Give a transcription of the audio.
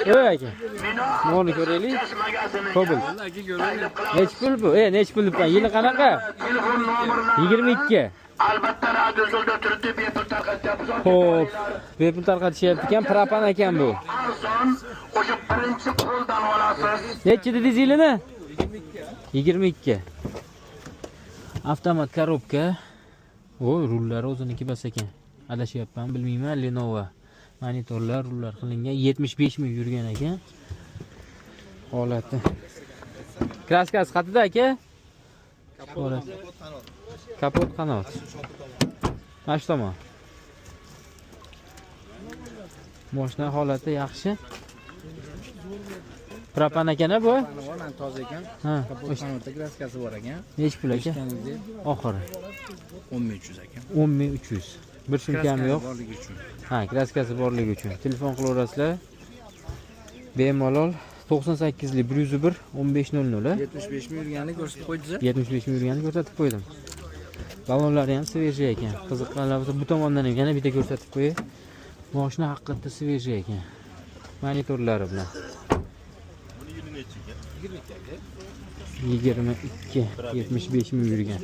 Ey aka. Buni ko'raylik. Kobul. Nech pul bu? Nech pul bu? Yili qanaqa? 22. Albatta radio yo'lda turibdi, bepul tarqatyapmiz. Xo'p. Bepul tarqatishyapti ekan, propan ekan bu. Arzon, o'sha birinchi qo'ldan olasiz. Nechi dedingiz yilini? 22. Avtomat korobka. Rullari o'ziniki bas ekan. Adashyapman, bilmayman, Lenovo. Monitorlar, rullar qilingan 75 ming yurgan ekan. Holati. Kraskasi qatida aka? Kapot qanot. Mana shu tomon. Mashina holati yaxshi. Propan ekan bu? Mana toza ekan. Ha, Kapot qanotda kraskasi bor ekan. nech pul aka? Oxiri 10300 ekan. 10300. Bir so'm kam yo'q. Borligi uchun. Ha, kraskasi borligi uchun. Telefon qilaverasizlar. Bemalol 98li 101 1500. 75 ming yurganini ko'rsatib qo'ydingiz. 75 ming yurganini ko'rsatib qo'ydim. Balonlari ham svejiy ekan. Qiziqqanlar bo'lsa bu tomondan ham yana bitta ko'rsatib qo'yay. Mashina haqiqatda svejiy ekan. Monitorlari bilan. 22 75 ming yurgan.